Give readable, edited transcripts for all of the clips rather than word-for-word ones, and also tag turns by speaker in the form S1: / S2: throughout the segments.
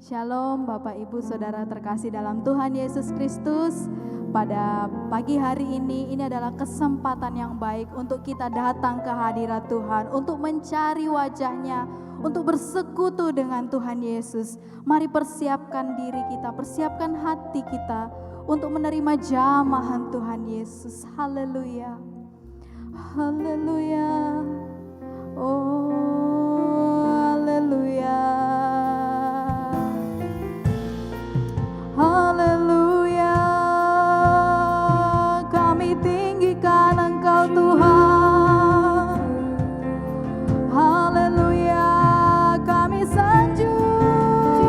S1: Shalom Bapak Ibu Saudara terkasih dalam Tuhan Yesus Kristus. Pada pagi hari ini adalah kesempatan yang baik untuk kita datang ke hadirat Tuhan, untuk mencari wajah-Nya, untuk bersekutu dengan Tuhan Yesus. Mari persiapkan diri kita, persiapkan hati kita untuk menerima jamahan Tuhan Yesus. Haleluya. Haleluya. Oh, haleluya. Haleluya, kami tinggikan Engkau Tuhan. Haleluya, kami sanjung.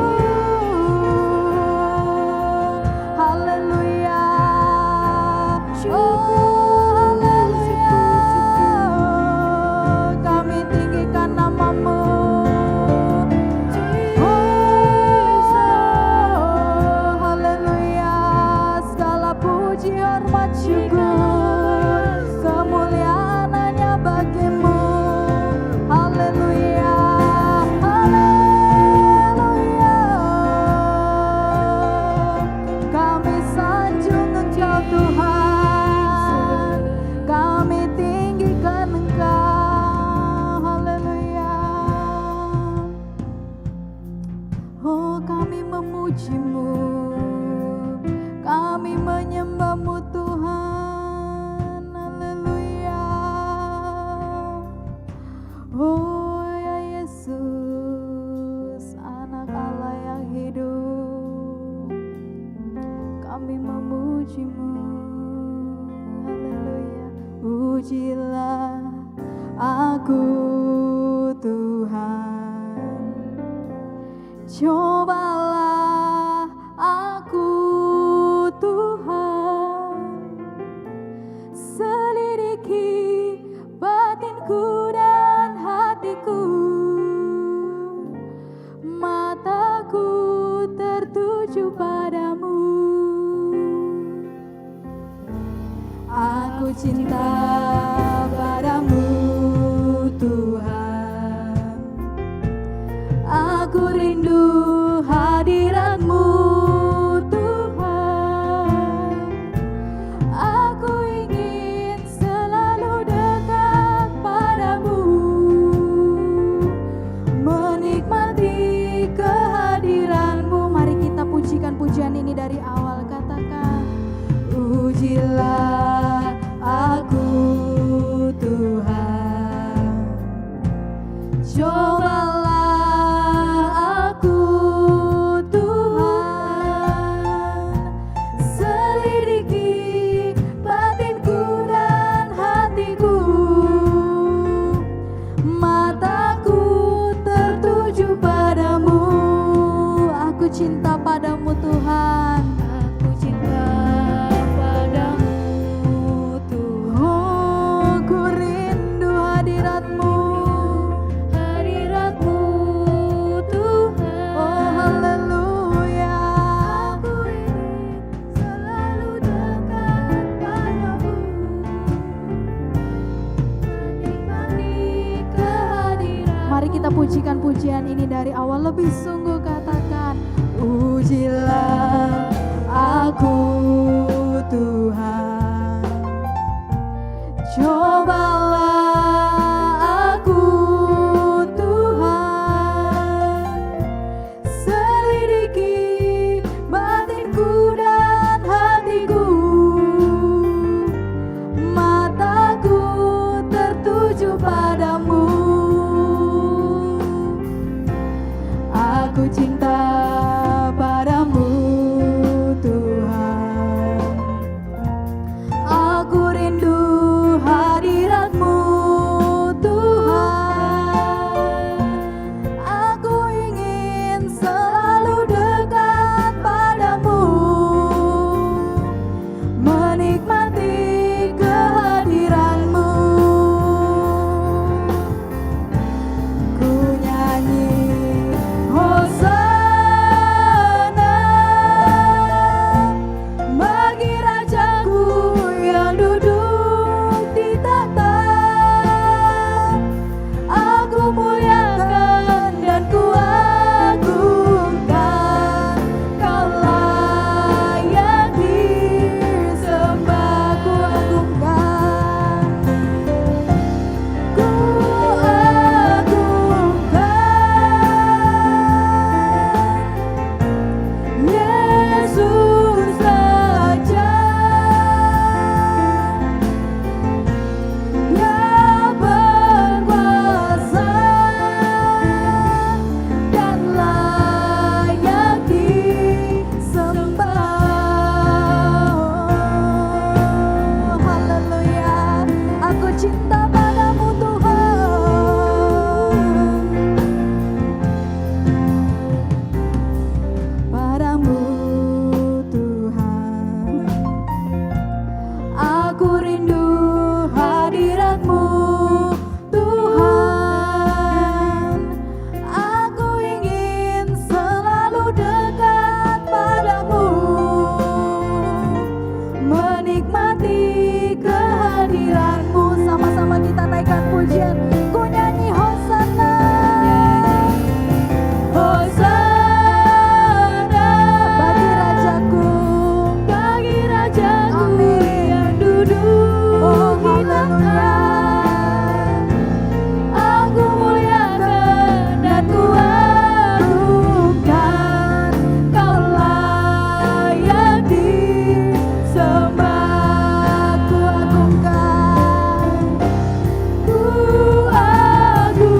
S1: Haleluya, oh haleluya, kami tinggikan nama-Mu. Puji hormat syukur kemuliaan hanya bagi-Mu. Haleluya, haleluya, kami sanjung Engkau Tuhan, kami tinggikan Engkau. Haleluya, oh kami memuji-Mu, kami menyembah-Mu Tuhan. Haleluya. Oh ya Yesus, anak Allah yang hidup, kami memuji-Mu. Haleluya. Pujilah aku Tuhan, cobalah aku Tuhan, selidiki batinku dan hatiku, mataku tertuju padamu. Aku cinta padamu Tuhan, aku rindu hadirat-Mu. Pujian ini dari awal, katakan pujilah aku Tuhan, cobalah aku Tuhan, selidiki batinku dan hatiku, mataku tertuju padamu. Aku cinta padamu Tuhan, aku cinta padamu Tuhan. Oh, ku rindu hadirat-Mu, hadirat-Mu Tuhan. Oh haleluya, aku ingin selalu dekat padamu, menikmati kehadiran. Mari kita pujikan pujian ini dari awal lebih sungguh, katakan pujilah aku Tuhan, cobalah aku Tuhan, selidiki batinku dan hatiku, mataku tertuju padamu. Aku padamu Tuhan. Aku rindu hadirat-Mu Tuhan. Aku ingin selalu dekat padamu, menikmati kehadiran-Mu. Sama-sama kita naikkan pujian, ku nyanyi Hosana. Hosana bagi Rajaku, bagi Rajaku. Amin. Yang duduk di tahta. Aku muliakan dan ku agungkan, Kau layak disembah. Ku agungkan, ku agungkan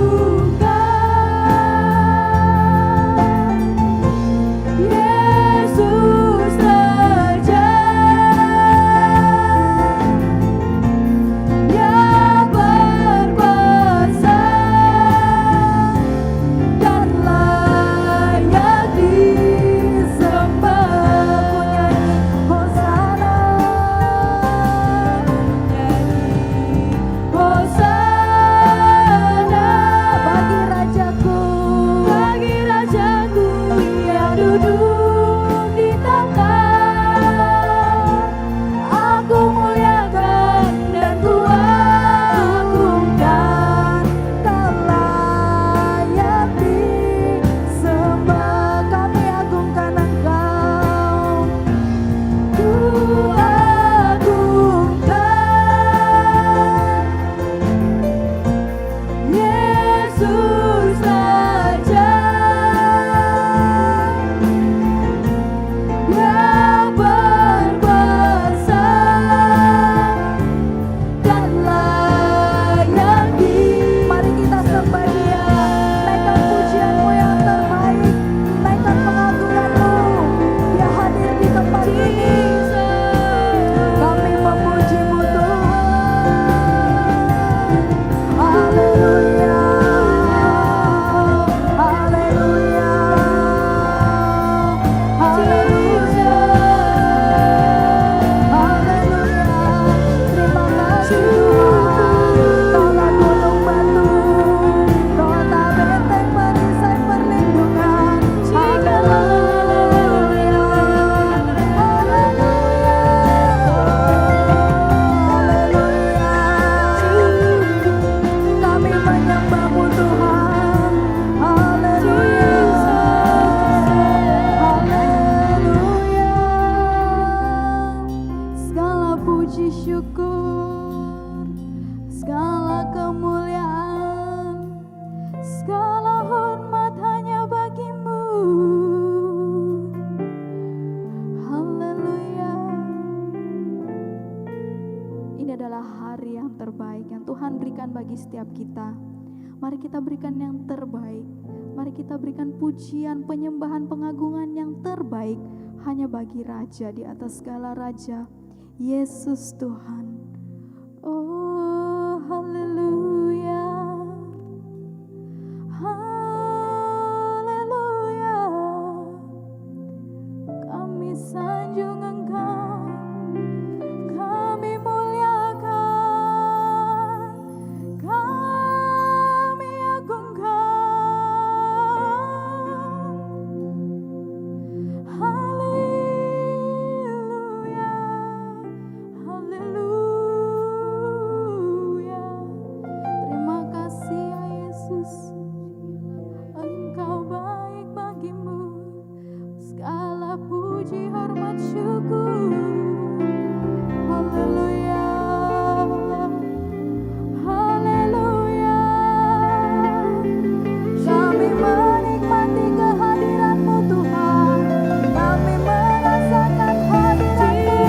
S1: Yesus Raja yang berkuasa dan layak disembah. Ku nyanyi Hosana, nyanyi Hosana bagi Rajaku, bagi Rajaku yang duduk di tahta. Aku muliakan dan ku agungkan, Kau layak disembah. Kami agungkan Engkau, ku agungkan Yesus Raja yang berkuasa dan layak di. Mari kita sembah Dia, naikkan pujian-Mu yang terbaik, naikkan pengagungan-Mu. Dia hadir di tempat ini. Kami memuji-Mu Tuhan. Haleluya, haleluya, haleluya, haleluya. Terima kasih Tuhan. Kaulah gunung batu, kota benteng perisai perlindungan. Haleluya, haleluya. Kami menyembah-Mu Tuhan. Haleluya, haleluya. Segala puji syukur, segala kemuliaan, segala hormat hanya bagi-Mu. Haleluya. Ini adalah hari yang terbaik yang Tuhan berikan bagi setiap kita. Mari kita berikan yang terbaik. Mari kita berikan pujian, penyembahan, pengagungan yang terbaik hanya bagi Raja di atas segala raja, Yesus Tuhan. Oh, haleluya. Haleluya. Kami sanjung Engkau, kami muliakan, kami agungkan. Haleluya, haleluya. Terima kasih ya Yesus, Engkau baik bagi-Mu. Segala puji, hormat, syukur. Haleluya, haleluya. Kami menikmati kehadiran-Mu Tuhan. Kami merasakan hadirat-Mu.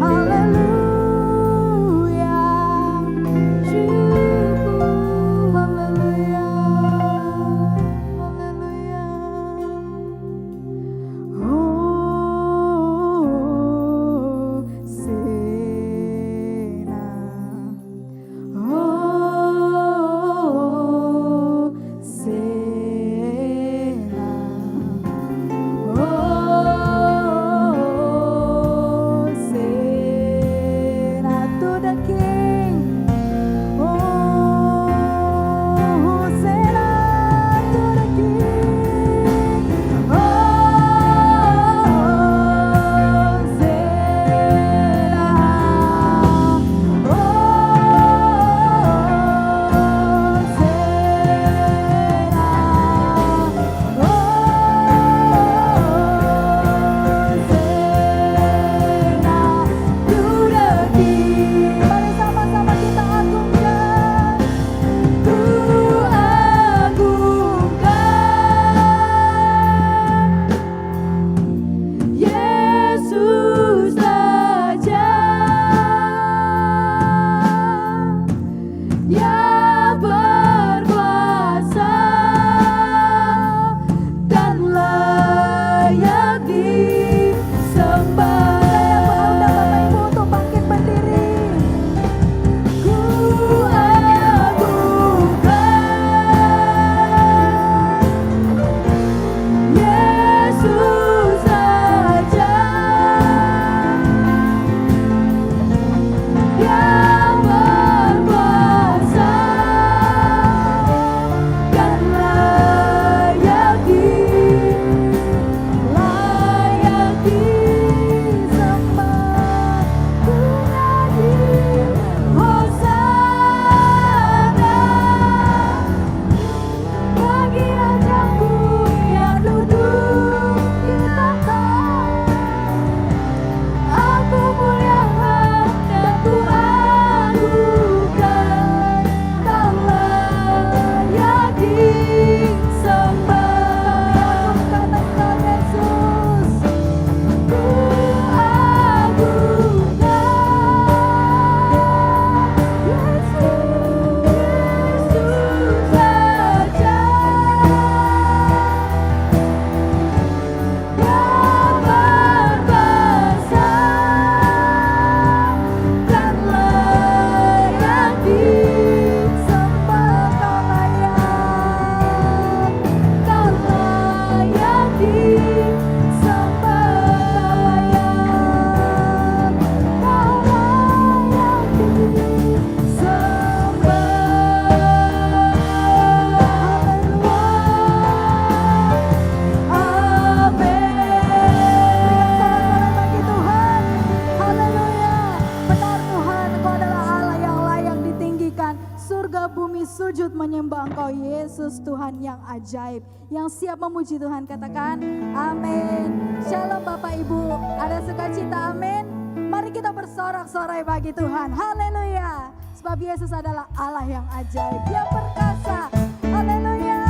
S1: Haleluya, syukur. Haleluya, haleluya. Oh, Yesus Tuhan yang ajaib, yang siap memuji Tuhan. Katakan amin. Shalom Bapak Ibu, ada sukacita, amin. Mari kita bersorak-sorai bagi Tuhan, haleluya. Sebab Yesus adalah Allah yang ajaib, yang perkasa, haleluya.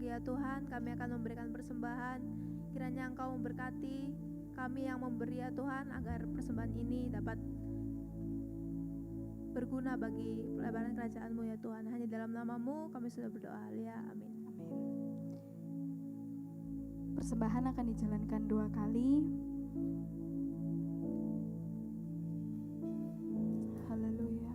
S2: Ya Tuhan, kami akan memberikan persembahan. Kiranya Engkau memberkati kami yang memberi ya Tuhan, agar persembahan ini dapat berguna bagi pelebaran kerajaan-Mu ya Tuhan. Hanya dalam nama-Mu kami sudah berdoa, ya amin.
S1: Persembahan akan dijalankan 2 kali. Haleluya.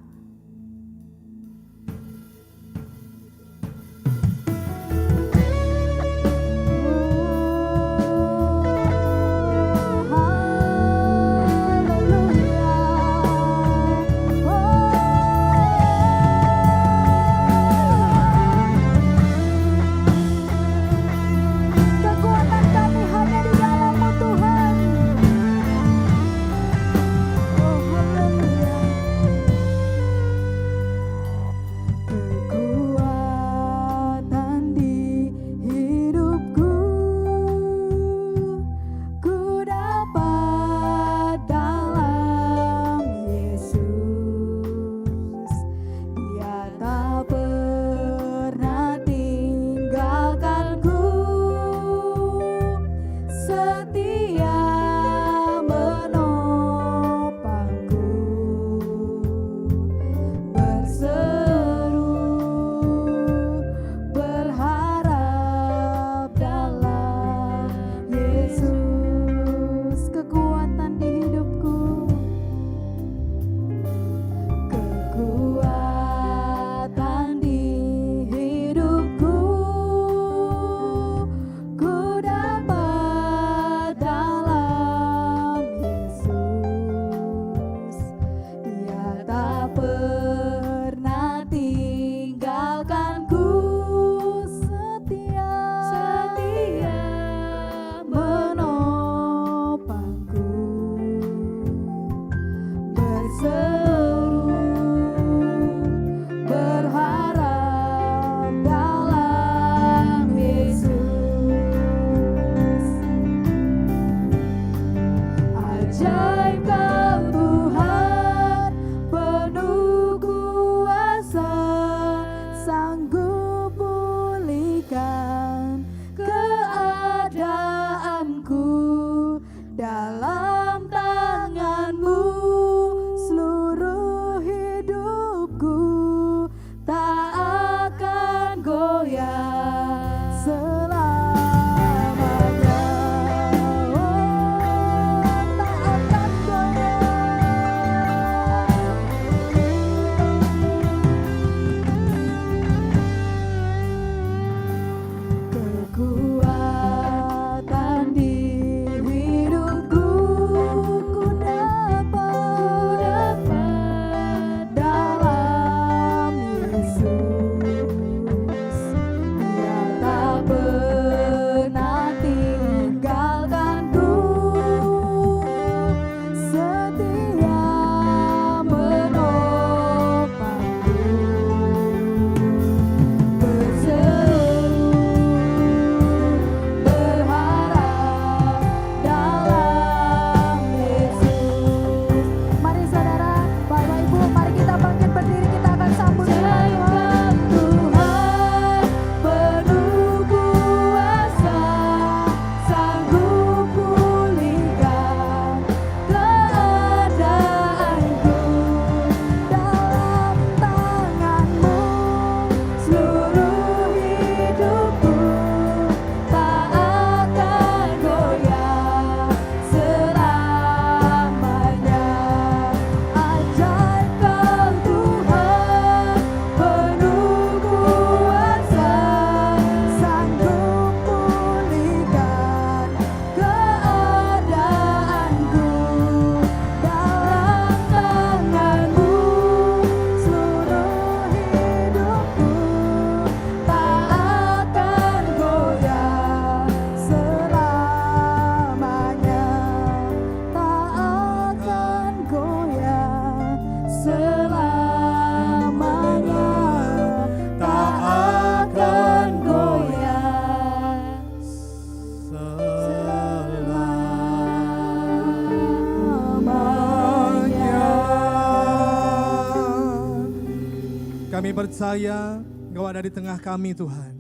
S3: percaya Engkau ada di tengah kami Tuhan.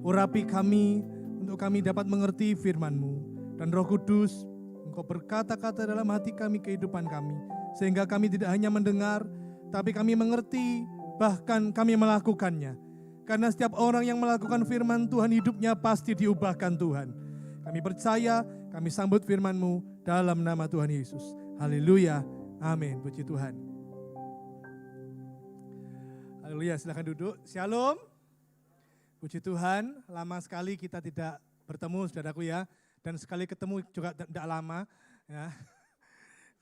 S3: Urapi kami untuk kami dapat mengerti firman-Mu. Dan Roh Kudus, Engkau berkata-kata dalam hati kami, kehidupan kami. Sehingga kami tidak hanya mendengar, tapi kami mengerti, bahkan kami melakukannya. Karena setiap orang yang melakukan firman Tuhan, hidupnya pasti diubahkan Tuhan. Kami percaya, kami sambut firman-Mu dalam nama Tuhan Yesus. Haleluya, amin, puji Tuhan. Haleluya, silakan duduk. Shalom. Puji Tuhan, lama sekali kita tidak bertemu saudaraku ya. Dan sekali ketemu juga tidak lama ya.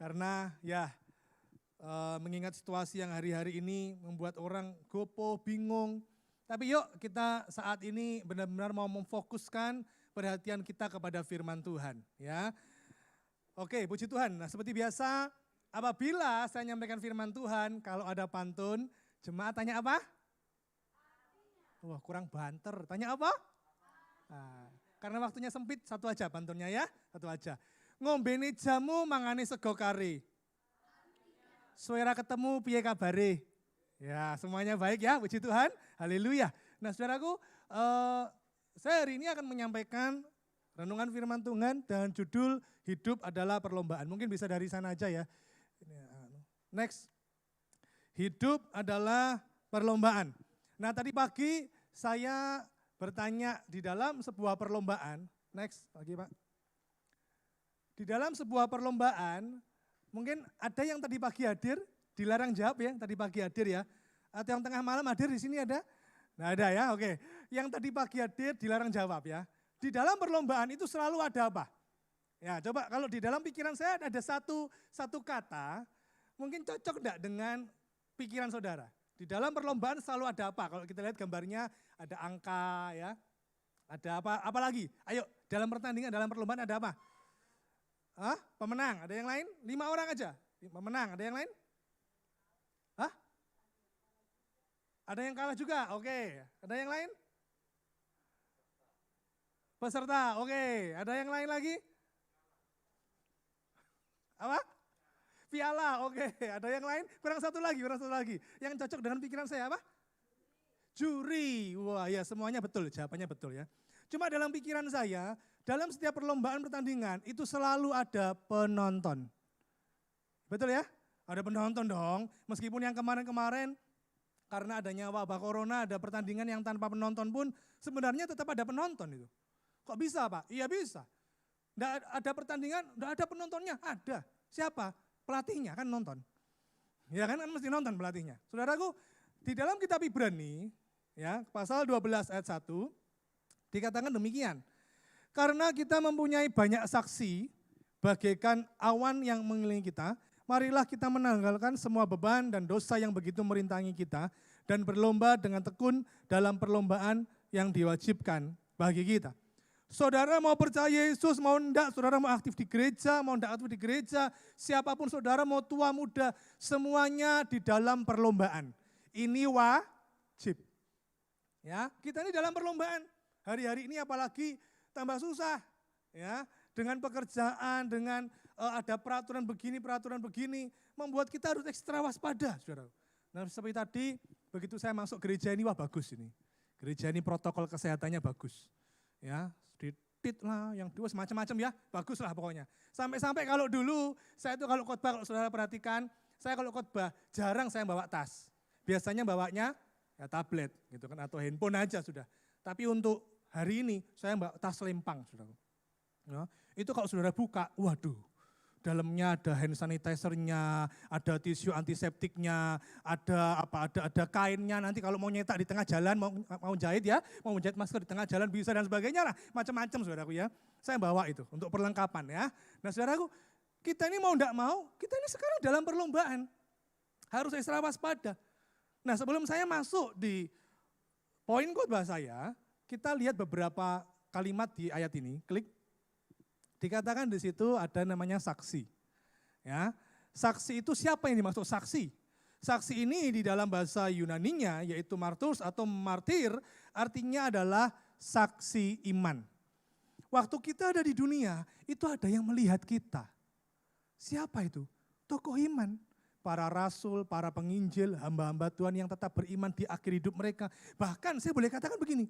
S3: Karena ya mengingat situasi yang hari-hari ini membuat orang gopoh, bingung. Tapi yuk kita saat ini benar-benar mau memfokuskan perhatian kita kepada firman Tuhan ya. Oke, puji Tuhan. Nah, seperti biasa apabila saya menyampaikan firman Tuhan, kalau ada pantun, jemaat tanya apa? Wah, kurang banter. Tanya apa? Nah, karena waktunya sempit, satu aja pantunnya ya, satu aja. Ngombeni jamu mangane sego kari. Suara ketemu piye kabare? Ya, semuanya baik ya, puji Tuhan. Haleluya. Nah, saudaraku, saya hari ini akan menyampaikan renungan firman Tuhan dan judul hidup adalah perlombaan. Mungkin bisa dari sana aja ya. Next. Hidup adalah perlombaan. Nah, tadi pagi saya bertanya di dalam sebuah perlombaan. Next, lagi Pak. Di dalam sebuah perlombaan, mungkin ada yang tadi pagi hadir, dilarang jawab ya, tadi pagi hadir ya. Atau yang tengah malam hadir di sini ada? Nah ada ya, oke. Yang tadi pagi hadir dilarang jawab ya. Di dalam perlombaan itu selalu ada apa? Ya coba kalau di dalam pikiran saya ada satu kata, mungkin cocok enggak dengan pikiran saudara? Di dalam perlombaan selalu ada apa? Kalau kita lihat gambarnya ada angka ya. Ada apa lagi? Ayo, dalam pertandingan, dalam perlombaan ada apa? Hah? Pemenang, ada yang lain? 5 orang aja. Pemenang, ada yang lain? Hah? Ada yang kalah juga? Oke. Ada yang lain? Peserta, oke. Ada yang lain lagi? Apa? Piala, oke. Ada yang lain? Kurang satu lagi. Yang cocok dengan pikiran saya apa? Juri. Wah ya semuanya betul, jawabannya betul ya. Cuma dalam pikiran saya, dalam setiap perlombaan pertandingan itu selalu ada penonton. Betul ya? Ada penonton dong. Meskipun yang kemarin-kemarin karena adanya wabah corona ada pertandingan yang tanpa penonton pun sebenarnya tetap ada penonton itu. Kok bisa Pak? Iya bisa. Nggak ada pertandingan, nggak ada penontonnya. Ada. Siapa? Pelatihnya kan nonton. Ya kan mesti nonton pelatihnya. Saudaraku, di dalam kitab Ibrani, ya pasal 12 ayat 1, dikatakan demikian. Karena kita mempunyai banyak saksi, bagaikan awan yang mengelilingi kita, marilah kita menanggalkan semua beban dan dosa yang begitu merintangi kita, dan berlomba dengan tekun dalam perlombaan yang diwajibkan bagi kita. Saudara mau percaya Yesus, mau enggak, saudara mau aktif di gereja, mau enggak aktif di gereja, siapapun saudara mau tua muda, semuanya di dalam perlombaan. Ini wajib. Ya, kita ini dalam perlombaan. Hari-hari ini apalagi tambah susah. Ya, dengan pekerjaan, dengan ada peraturan begini, membuat kita harus ekstra waspada, saudara. Nah, seperti tadi, begitu saya masuk gereja ini, wah bagus ini. Gereja ini protokol kesehatannya bagus. Ya, sedikit lah, yang dua semacam-macam ya, bagus lah pokoknya. Sampai-sampai kalau dulu, saya itu kalau khotbah, kalau saudara perhatikan, saya kalau khotbah jarang saya bawa tas. Biasanya bawanya ya tablet gitu kan, atau handphone aja sudah. Tapi untuk hari ini saya bawa tas lempang, saudara. Ya, itu kalau saudara buka, waduh, dalamnya ada hand sanitizer-nya, ada tisu antiseptiknya, ada kainnya. Nanti kalau mau nyetak di tengah jalan, mau jahit ya, mau menjahit masker di tengah jalan bisa dan sebagainya lah, macam-macam saudaraku ya. Saya bawa itu untuk perlengkapan ya. Nah saudaraku, kita ini mau enggak mau, kita ini sekarang dalam perlombaan. Harus ekstra waspada. Nah sebelum saya masuk di poin khotbah saya, kita lihat beberapa kalimat di ayat ini, klik. Dikatakan di situ ada namanya saksi. Ya, saksi itu siapa yang dimaksud saksi? Saksi ini di dalam bahasa Yunaninya yaitu martus atau martir, artinya adalah saksi iman. Waktu kita ada di dunia, itu ada yang melihat kita. Siapa itu? Tokoh iman. para rasul, para penginjil, hamba-hamba Tuhan yang tetap beriman di akhir hidup mereka. Bahkan saya boleh katakan begini,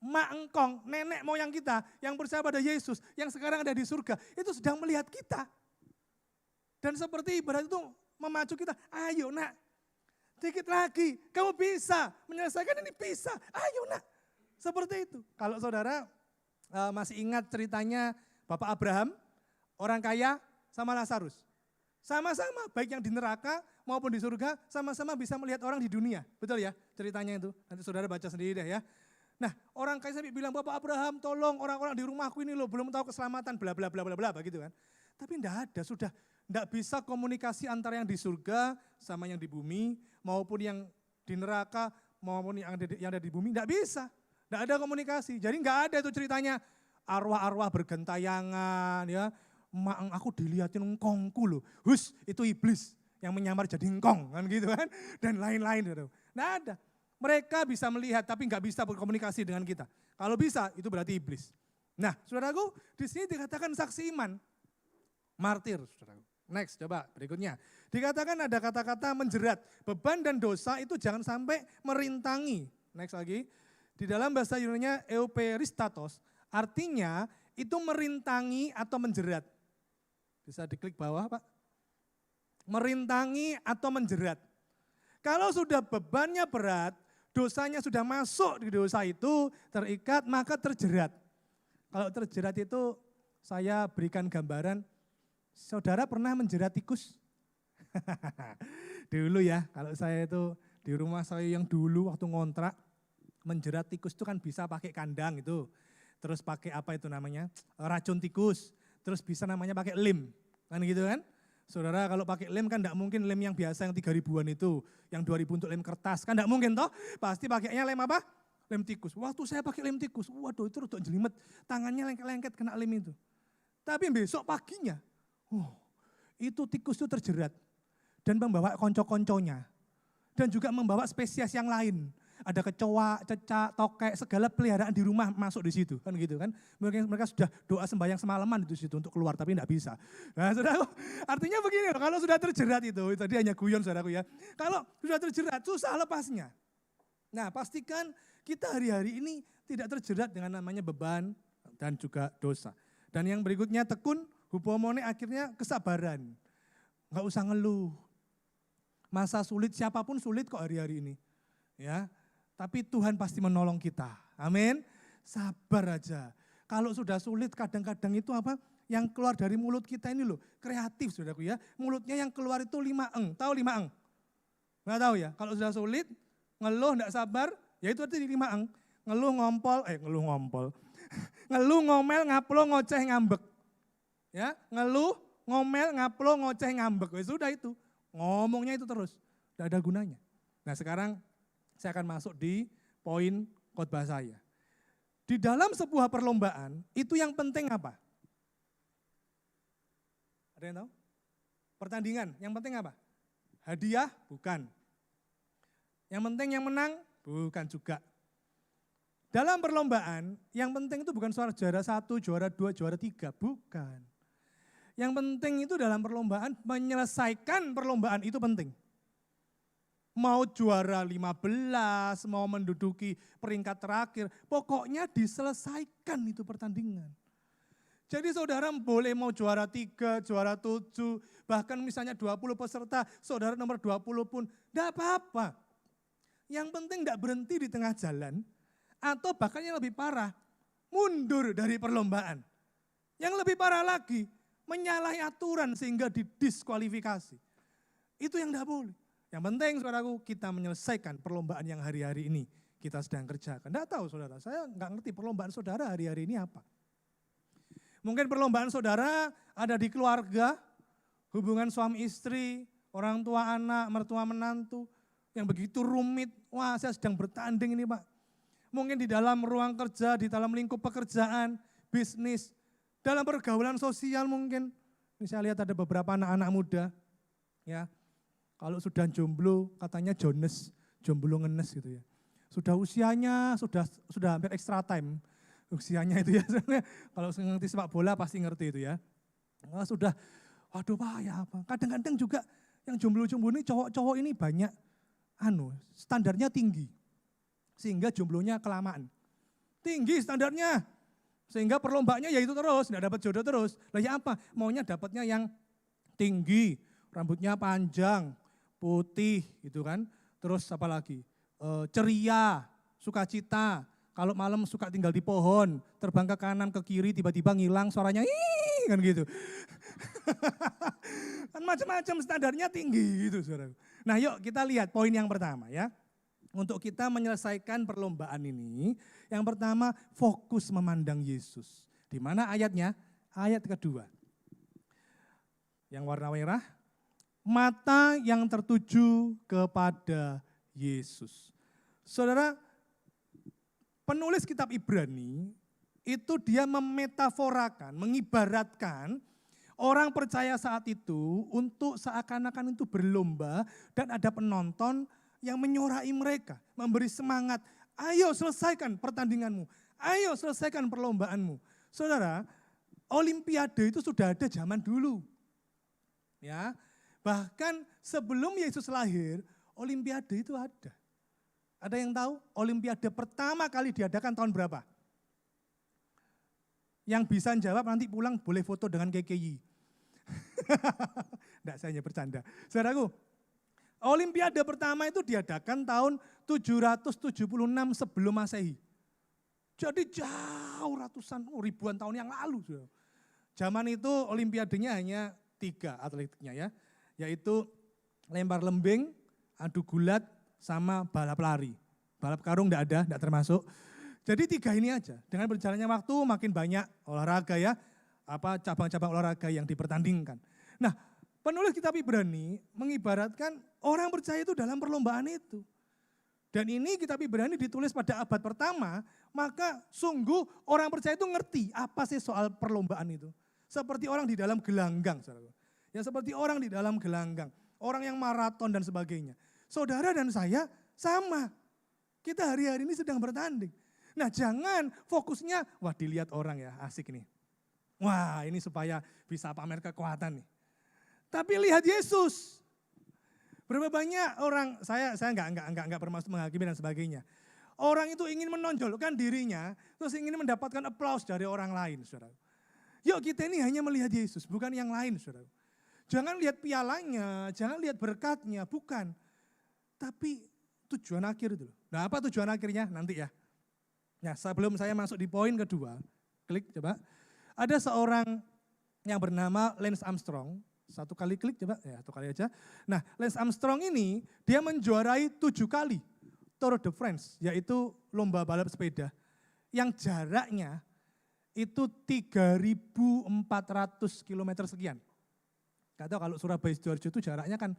S3: mak engkong, nenek moyang kita yang percaya pada Yesus, yang sekarang ada di surga, itu sedang melihat kita. Dan seperti ibarat itu memacu kita, ayo nak, dikit lagi, kamu bisa menyelesaikan ini, bisa, ayo nak. Seperti itu. Kalau saudara masih ingat ceritanya Bapak Abraham, orang kaya sama Lazarus. Sama-sama, baik yang di neraka maupun di surga, sama-sama bisa melihat orang di dunia. Betul ya ceritanya itu, nanti saudara baca sendiri deh ya. Nah, orang kaya sampai bilang, Bapak Abraham tolong orang-orang di rumahku ini loh belum tahu keselamatan, bla bla bla bla bla begitu kan. Tapi enggak ada, sudah enggak bisa komunikasi antara yang di surga sama yang di bumi, maupun yang di neraka maupun yang ada di bumi, enggak bisa. Enggak ada komunikasi. Jadi enggak ada itu ceritanya arwah-arwah bergentayangan ya. Mak, aku dilihatin engkongku loh. Hus, itu iblis yang menyamar jadi engkong kan gitu kan. Dan lain-lain gitu. Enggak ada. Mereka bisa melihat tapi enggak bisa berkomunikasi dengan kita. Kalau bisa itu berarti iblis. Nah, saudaraku, di sini dikatakan saksi iman. Martir, saudaraku. Next, coba berikutnya. Dikatakan ada kata-kata menjerat. Beban dan dosa itu jangan sampai merintangi. Next lagi. Di dalam bahasa Yunani-nya euperistatos, artinya itu merintangi atau menjerat. Bisa diklik bawah, Pak. Merintangi atau menjerat. Kalau sudah bebannya berat, dosanya sudah masuk di dosa itu, terikat, maka terjerat. Kalau terjerat itu saya berikan gambaran, saudara pernah menjerat tikus? Dulu ya, kalau saya itu di rumah saya yang dulu waktu ngontrak, menjerat tikus itu kan bisa pakai kandang itu. Terus pakai apa itu namanya, racun tikus. Terus bisa namanya pakai lem, kan gitu kan. Saudara kalau pakai lem kan enggak mungkin lem yang biasa yang 3 ribuan itu, yang 2 ribu untuk lem kertas, kan enggak mungkin toh. Pasti pakainya lem apa? Lem tikus. Waktu saya pakai lem tikus, waduh itu rodok jelimet, tangannya lengket-lengket kena lem itu. Tapi besok paginya, itu tikus itu terjerat dan membawa konco-konconya. Dan juga membawa spesies yang lain. Ada kecoa, cecak, tokek, segala peliharaan di rumah masuk di situ, kan gitu kan. Mereka sudah doa sembahyang semalaman di situ untuk keluar, tapi enggak bisa. Nah, saudaraku, artinya begini loh, kalau sudah terjerat itu, tadi hanya guyon saudaraku ya. Kalau sudah terjerat, susah lepasnya. Nah, pastikan kita hari-hari ini tidak terjerat dengan namanya beban dan juga dosa. Dan yang berikutnya tekun, hupomone akhirnya kesabaran. Enggak usah ngeluh. Masa sulit, siapapun sulit kok hari-hari ini. Ya. Tapi Tuhan pasti menolong kita. Amin. Sabar aja. Kalau sudah sulit kadang-kadang itu apa? Yang keluar dari mulut kita ini loh, kreatif saudaraku ya. Mulutnya yang keluar itu 5 eng. Tahu 5 eng? Nggak tahu ya. Kalau sudah sulit, ngeluh enggak sabar, ya itu artinya 5 eng. Ngeluh ngompol. Ngeluh ngomel ngaplo ngoceh ngambek. Ya, ngeluh ngomel ngaplo ngoceh ngambek. Ya sudah itu. Ngomongnya itu terus. Enggak ada gunanya. Nah, sekarang saya akan masuk di poin khotbah saya. Di dalam sebuah perlombaan, itu yang penting apa? Ada yang tahu? Pertandingan, yang penting apa? Hadiah? Bukan. Yang penting yang menang? Bukan juga. Dalam perlombaan, yang penting itu bukan juara 1, juara 2, juara 3, bukan. Yang penting itu dalam perlombaan, menyelesaikan perlombaan itu penting. Mau juara 15, mau menduduki peringkat terakhir, pokoknya diselesaikan itu pertandingan. Jadi saudara boleh mau juara 3, juara 7, bahkan misalnya 20 peserta, saudara nomor 20 pun, enggak apa-apa. Yang penting enggak berhenti di tengah jalan, atau bahkan yang lebih parah, mundur dari perlombaan. Yang lebih parah lagi, menyalahi aturan sehingga didiskualifikasi. Itu yang enggak boleh. Yang penting saudaraku, kita menyelesaikan perlombaan yang hari-hari ini kita sedang kerjakan. Enggak tahu saudara, saya enggak ngerti perlombaan saudara hari-hari ini apa. Mungkin perlombaan saudara ada di keluarga, hubungan suami istri, orang tua anak, mertua menantu, yang begitu rumit. Wah, saya sedang bertanding ini Pak. Mungkin di dalam ruang kerja, di dalam lingkup pekerjaan, bisnis, dalam pergaulan sosial mungkin. Ini saya lihat ada beberapa anak-anak muda, ya. Kalau sudah jomblo, katanya Jones, jomblo ngenes gitu ya. Sudah usianya, sudah hampir extra time usianya itu ya. Kalau ngerti sepak bola pasti ngerti itu ya. Sudah, waduh Pak ya apa. Kadang-kadang juga Yang jomblo-jomblo ini cowok-cowok ini banyak standarnya tinggi. Sehingga jomblonya kelamaan. Tinggi standarnya. Sehingga perlombaannya ya itu terus, enggak dapat jodoh terus. Lah ya apa? Maunya dapatnya yang tinggi, rambutnya panjang, putih gitu kan. Terus apa lagi? Ceria, sukacita. Kalau malam suka tinggal di pohon, terbang ke kanan ke kiri tiba-tiba ngilang suaranya kan gitu. Kan macam-macam standarnya tinggi gitu saudara. Nah yuk kita lihat poin yang pertama ya. Untuk kita menyelesaikan perlombaan ini, yang pertama fokus memandang Yesus. Di mana ayatnya? Ayat kedua. Yang warna merah, mata yang tertuju kepada Yesus. Saudara, penulis kitab Ibrani itu dia memetaforakan, mengibaratkan orang percaya saat itu untuk seakan-akan itu berlomba dan ada penonton yang menyorai mereka, memberi semangat, ayo selesaikan pertandinganmu, ayo selesaikan perlombaanmu. Saudara, olimpiade itu sudah ada zaman dulu. Ya, bahkan sebelum Yesus lahir, olimpiade itu ada. Ada yang tahu olimpiade pertama kali diadakan tahun berapa? Yang bisa jawab nanti pulang boleh foto dengan KKI. Enggak, saya hanya bercanda. Saudaraku, olimpiade pertama itu diadakan tahun 776 sebelum Masehi. Jadi jauh ratusan, ribuan tahun yang lalu. Saudara. Zaman itu olimpiadenya hanya 3 atletiknya ya. Yaitu lempar lembing, adu gulat, sama balap lari. Balap karung enggak termasuk. Jadi 3 ini aja. Dengan berjalannya waktu makin banyak olahraga ya. Cabang-cabang olahraga yang dipertandingkan. Nah, penulis kitab Ibrani mengibaratkan orang percaya itu dalam perlombaan itu. Dan ini kitab Ibrani ditulis pada abad pertama, maka sungguh orang percaya itu ngerti apa sih soal perlombaan itu. Seperti orang di dalam gelanggang. Ya seperti orang di dalam gelanggang. Orang yang maraton dan sebagainya. Saudara dan saya sama. Kita hari-hari ini sedang bertanding. Nah jangan fokusnya, wah dilihat orang ya asik nih. Wah ini supaya bisa pamer kekuatan nih. Tapi lihat Yesus. Berapa banyak orang, saya enggak bermaksud menghakimi dan sebagainya. Orang itu ingin menonjolkan dirinya, terus ingin mendapatkan aplaus dari orang lain, saudara. Yuk kita ini hanya melihat Yesus, bukan yang lain, saudara. Jangan lihat pialanya, jangan lihat berkatnya, bukan. Tapi tujuan akhir itu. Nah apa tujuan akhirnya? Nanti ya. Nah sebelum saya masuk di poin kedua, klik coba. Ada seorang yang bernama Lance Armstrong. 1 kali klik coba, ya 1 kali aja. Nah Lance Armstrong ini dia menjuarai 7 kali Tour de France, yaitu lomba balap sepeda. Yang jaraknya itu 3.400 km sekian. Gak tahu kalau Surabaya Sidoarjo itu jaraknya kan,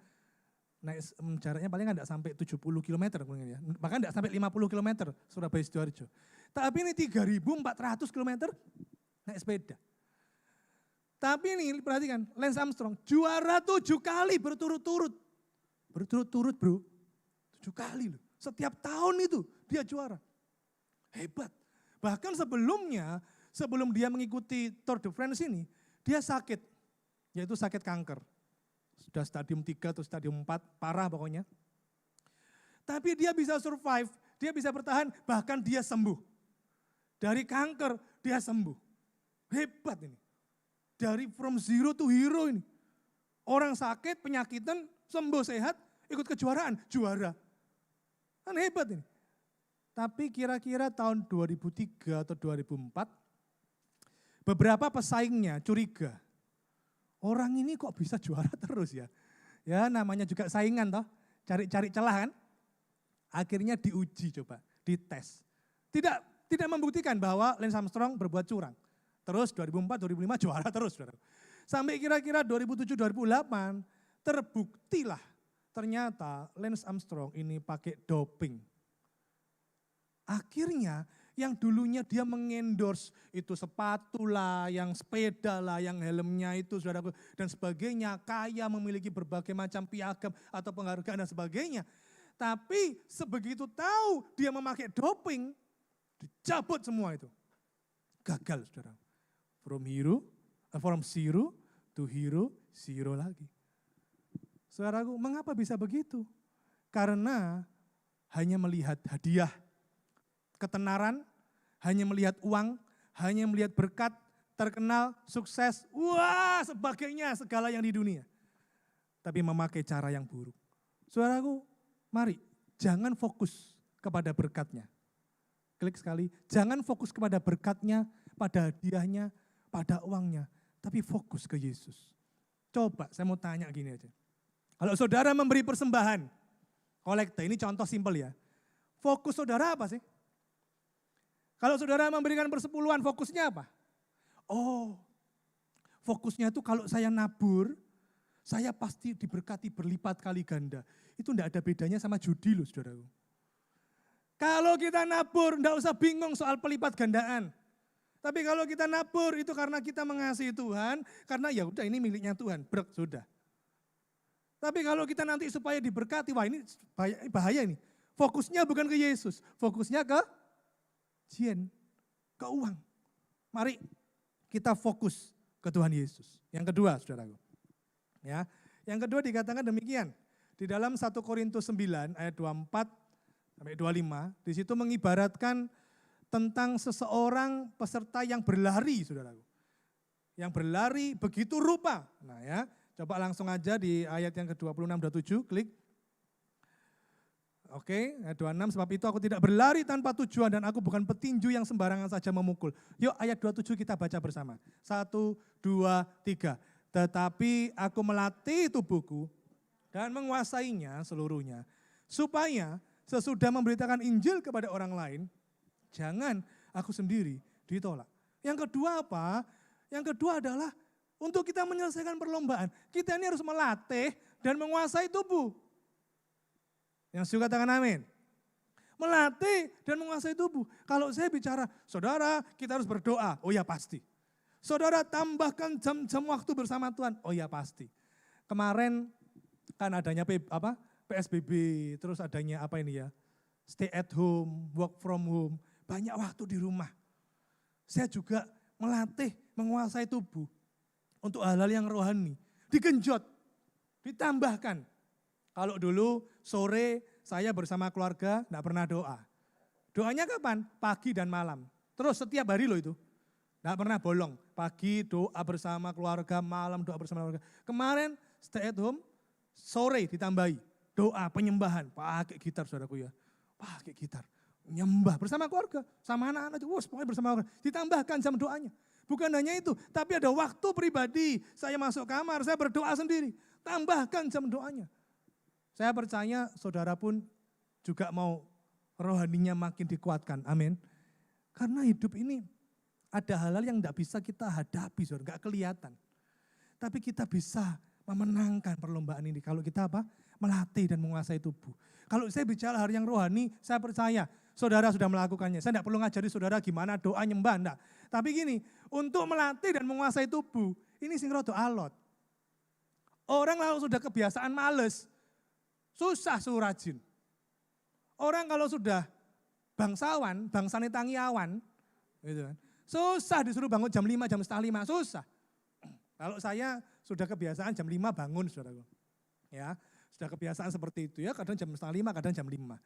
S3: jaraknya paling enggak sampai 70 km mungkin ya. Bahkan enggak sampai 50 km Surabaya Sidoarjo. Tapi ini 3.400 km naik sepeda. Tapi ini perhatikan, Lance Armstrong juara 7 kali berturut-turut. Berturut-turut bro, 7 kali loh. Setiap tahun itu dia juara. Hebat. Bahkan sebelumnya, sebelum dia mengikuti Tour de France ini, dia sakit. Yaitu sakit kanker. Sudah stadium 3 atau stadium 4, parah pokoknya. Tapi dia bisa survive, dia bisa bertahan, bahkan dia sembuh. Dari kanker dia sembuh. Hebat ini. Dari from zero to hero ini. Orang sakit, penyakitan, sembuh sehat, ikut kejuaraan, juara. Kan hebat ini. Tapi kira-kira tahun 2003 atau 2004, beberapa pesaingnya curiga. Orang ini kok bisa juara terus ya. Ya namanya juga saingan toh, cari-cari celah kan. Akhirnya diuji coba, dites. Tidak membuktikan bahwa Lance Armstrong berbuat curang. Terus 2004, 2005 juara terus. Sampai kira-kira 2007-2008 terbuktilah ternyata Lance Armstrong ini pakai doping. Akhirnya yang dulunya dia mengendorse itu sepatu lah, yang sepeda lah, yang helmnya itu saudaraku dan sebagainya, kaya memiliki berbagai macam piagam atau penghargaan dan sebagainya. Tapi sebegitu tahu dia memakai doping, dicabut semua itu. Gagal saudara. From zero to hero, zero lagi. Saudaraku, mengapa bisa begitu? Karena hanya melihat hadiah, ketenaran, hanya melihat uang, hanya melihat berkat, terkenal, sukses, wah sebagainya, segala yang di dunia. Tapi memakai cara yang buruk. Saudaraku, mari jangan fokus kepada berkatnya. Klik sekali, jangan fokus kepada berkatnya, pada hadiahnya, pada uangnya. Tapi fokus ke Yesus. Coba saya mau tanya gini aja. Kalau saudara memberi persembahan, kolekte, ini contoh simpel ya. Fokus saudara apa sih? Kalau saudara memberikan persepuluhan, fokusnya apa? Oh, fokusnya itu kalau saya nabur, saya pasti diberkati berlipat kali ganda. Itu enggak ada bedanya sama judi loh saudaraku. Kalau kita nabur, enggak usah bingung soal pelipat gandaan. Tapi kalau kita nabur itu karena kita mengasihi Tuhan, karena ya udah ini miliknya Tuhan, sudah. Tapi kalau kita nanti supaya diberkati, wah ini bahaya ini. Fokusnya bukan ke Yesus, fokusnya ke jien, ke uang. Mari kita fokus ke Tuhan Yesus. Yang kedua, saudaraku. Ya, yang kedua dikatakan demikian. Di dalam 1 Korintus 9 ayat 24 sampai 25, di situ mengibaratkan tentang seseorang peserta yang berlari, saudaraku. Yang berlari begitu rupa. Nah ya, coba langsung aja di ayat yang ke-26, 27, klik. Oke, ayat 26, sebab itu aku tidak berlari tanpa tujuan dan aku bukan petinju yang sembarangan saja memukul. Yuk ayat 27 kita baca bersama. 1, 2, 3. Tetapi aku melatih tubuhku dan menguasainya seluruhnya. Supaya sesudah memberitakan Injil kepada orang lain, jangan aku sendiri ditolak. Yang kedua apa? Yang kedua adalah untuk kita menyelesaikan perlombaan, kita ini harus melatih dan menguasai tubuh. Yang suka katakan amin. Melatih dan menguasai tubuh. Kalau saya bicara, saudara kita harus berdoa, oh ya pasti. Saudara tambahkan jam-jam waktu bersama Tuhan, oh ya pasti. Kemarin kan adanya PSBB, terus adanya apa ini ya, stay at home, work from home, banyak waktu di rumah. Saya juga melatih, menguasai tubuh untuk hal-hal yang rohani, digenjot, ditambahkan. Kalau dulu sore saya bersama keluarga enggak pernah doa. Doanya kapan? Pagi dan malam. Terus setiap hari loh itu. Enggak pernah bolong. Pagi doa bersama keluarga, malam doa bersama keluarga. Kemarin stay at home, sore ditambahi. Doa penyembahan, pakai gitar saudaraku ya. Pakai gitar, nyembah bersama keluarga, sama anak-anak. Pokoknya bersama keluarga. Ditambahkan jam doanya. Bukan hanya itu, tapi ada waktu pribadi. Saya masuk kamar, saya berdoa sendiri. Tambahkan jam doanya. Saya percaya saudara pun juga mau rohaninya makin dikuatkan, amin. Karena hidup ini ada hal-hal yang tidak bisa kita hadapi, saudara, gak kelihatan. Tapi kita bisa memenangkan perlombaan ini kalau kita melatih dan menguasai tubuh. Kalau saya bicara hal yang rohani, saya percaya saudara sudah melakukannya. Saya tidak perlu ngajari saudara gimana doa nyembah, enggak. Tapi gini, untuk melatih dan menguasai tubuh, ini sing rada alot. Orang kalau sudah kebiasaan males, susah suruh rajin. Orang kalau sudah bangsawan, bangsane tangiawan, gitu kan, susah disuruh bangun jam 5, jam setengah 5, susah. Kalau saya sudah kebiasaan jam 5 bangun, saudaraku. Ya, sudah kebiasaan seperti itu ya, kadang jam setengah 5, kadang jam 5.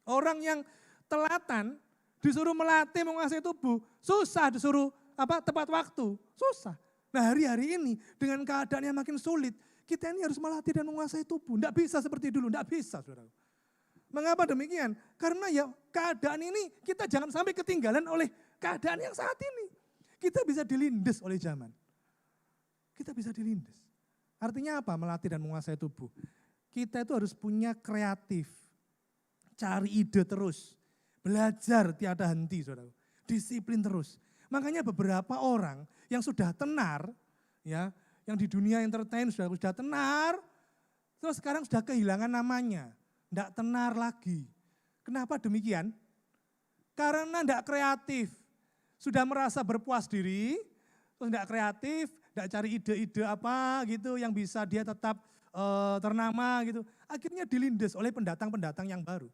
S3: Orang yang telatan disuruh melatih menguasai tubuh, susah disuruh tepat waktu, susah. Nah hari-hari ini dengan keadaan yang makin sulit, kita ini harus melatih dan menguasai tubuh. Tidak bisa seperti dulu, tidak bisa saudara. Mengapa demikian? Karena ya keadaan ini kita jangan sampai ketinggalan oleh keadaan yang saat ini. Kita bisa dilindas oleh zaman. Kita bisa dilindas. Artinya apa melatih dan menguasai tubuh? Kita itu harus punya kreatif, cari ide terus, belajar tiada henti saudara. Disiplin terus. Makanya beberapa orang yang sudah tenar, ya, yang di dunia entertain sudah tenar, terus sekarang sudah kehilangan namanya, tidak tenar lagi. Kenapa demikian? Karena tidak kreatif, sudah merasa berpuas diri, terus tidak kreatif, tidak cari ide-ide apa gitu yang bisa dia tetap ternama gitu. Akhirnya dilindas oleh pendatang-pendatang yang baru.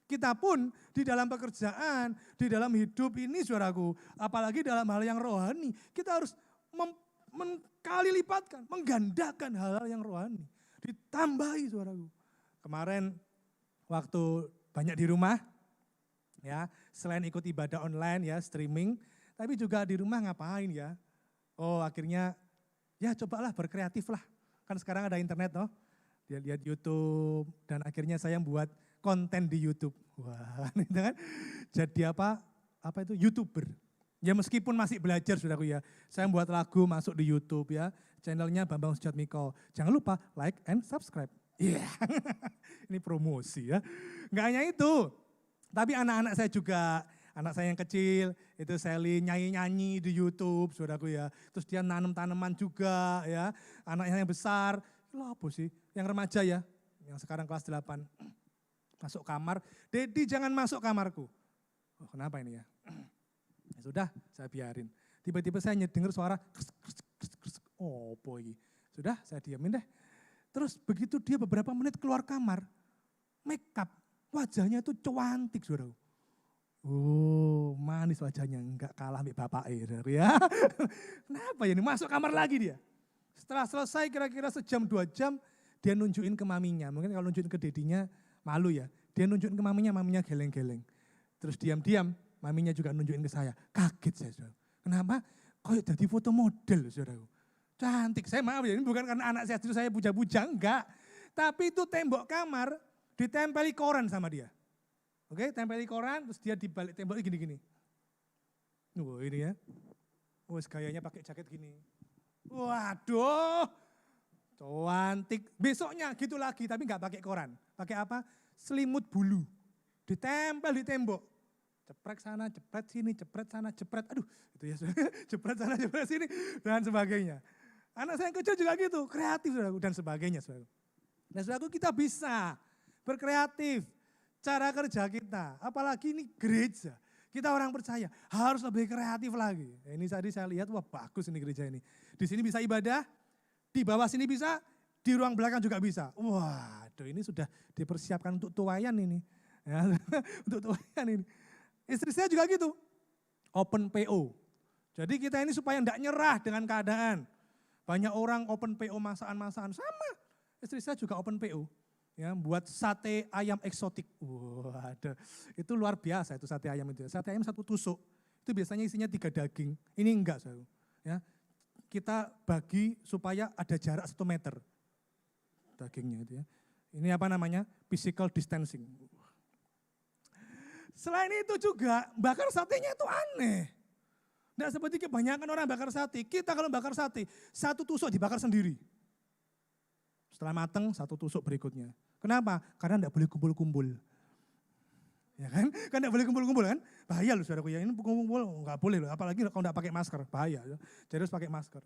S3: Kita pun di dalam pekerjaan, di dalam hidup ini saudaraku, apalagi dalam hal yang rohani, kita harus mengkali lipatkan, menggandakan hal-hal yang rohani. ditambahi saudaraku. Kemarin waktu banyak di rumah, ya selain ikut ibadah online ya streaming, tapi juga di rumah ngapain ya? Oh akhirnya ya cobalah berkreatif lah. Kan sekarang ada internet toh, dia lihat YouTube dan akhirnya saya buat konten di YouTube. Wah, itu kan jadi apa itu YouTuber. Ya meskipun masih belajar saudaraku ya, saya buat lagu masuk di YouTube ya, channelnya Bambang Sujatmiko. Jangan lupa like and subscribe. Iya, ini promosi ya. Enggak hanya itu, tapi anak-anak saya juga, anak saya yang kecil itu Selin nyanyi-nyanyi di YouTube saudaraku ya. Terus dia nanam tanaman juga ya, anaknya yang besar, lo apa sih, yang remaja ya, yang sekarang kelas 8. Masuk kamar, Dedi jangan masuk kamarku. Oh, kenapa ini ya? Ya sudah, saya biarin. Tiba-tiba saya dengar suara oh boy. Sudah, saya diamin deh. Terus begitu dia beberapa menit keluar kamar, make up, wajahnya itu cantik saudara. Oh, manis wajahnya, enggak kalah sama bapak ya. Kenapa ya ini? Masuk kamar lagi dia. Setelah selesai kira-kira sejam 2 jam, dia nunjukin ke maminya. Mungkin kalau nunjukin ke dedinya malu ya. Dia nunjukin ke maminya geleng-geleng. Terus diam-diam, maminya juga nunjukin ke saya. Kaget saya, saudara. Kenapa? Kayak jadi foto model, saudara. Cantik, saya maaf ya, ini bukan karena anak saya, saya puja-puja, enggak. Tapi itu tembok kamar ditempeli koran sama dia. Oke, tempeli koran, terus dia di balik tembok gini-gini. Wah ini ya, gayanya pakai jaket gini. Waduh, cantik. Besoknya gitu lagi, tapi enggak pakai koran. Pakai apa? Selimut bulu, ditempel di tembok. Ceprek sana, cepret sini, cepret sana, cepret. Aduh, itu ya, cepret sana, cepret sini, dan sebagainya. Anak saya yang kecil juga gitu, kreatif saudaraku, dan sebagainya saudaraku. Dan saudaraku kita bisa berkreatif, cara kerja kita, apalagi ini gereja. Kita orang percaya harus lebih kreatif lagi. Ini tadi saya lihat, wah bagus ini gereja ini. Di sini bisa ibadah, di bawah sini bisa, di ruang belakang juga bisa. Waduh ini sudah dipersiapkan untuk tuayan ini. Ya, untuk tuayan ini. Istri saya juga gitu, open PO. Jadi kita ini supaya tidak nyerah dengan keadaan. Banyak orang open PO masakan-masakan, sama. Istri saya juga open PO. Ya, buat sate ayam eksotik. Waduh, itu luar biasa itu sate ayam itu. Sate ayam 1 tusuk, itu biasanya isinya 3 daging. Ini enggak, saudara. Ya, kita bagi supaya ada jarak 1 meter dagingnya itu ya. Ini apa namanya? Physical distancing. Selain itu juga bakar satenya itu aneh. Tidak seperti kebanyakan orang bakar sate. Kita kalau bakar sate, 1 tusuk dibakar sendiri. Setelah matang 1 tusuk berikutnya. Kenapa? Karena tidak boleh kumpul-kumpul. Ya kan? Kan tidak boleh kumpul-kumpul kan? Bahaya loh saudaraku ya, ini kumpul-kumpul enggak boleh loh. Apalagi kalau tidak pakai masker, bahaya. Jadi harus pakai masker.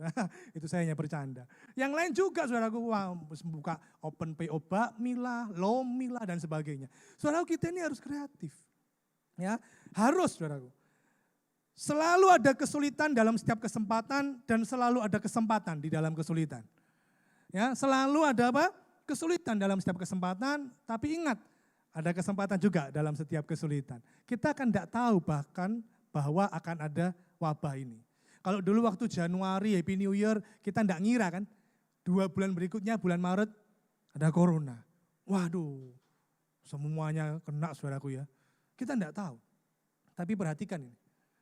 S3: Itu saya hanya bercanda. Yang lain juga saudaraku, wah, buka open PO bakmi lah, lomi lah dan sebagainya. Saudaraku kita ini harus kreatif. Ya, harus saudaraku. Selalu ada kesulitan dalam setiap kesempatan dan selalu ada kesempatan di dalam kesulitan. Ya, selalu ada apa? Kesulitan dalam setiap kesempatan, tapi ingat ada kesempatan juga dalam setiap kesulitan. Kita kan tidak tahu bahkan bahwa akan ada wabah ini. Kalau dulu waktu Januari Happy New Year kita tidak ngira kan, 2 bulan berikutnya bulan Maret ada corona. Waduh, semuanya kena saudaraku ya. Kita tidak tahu, tapi perhatikan ini,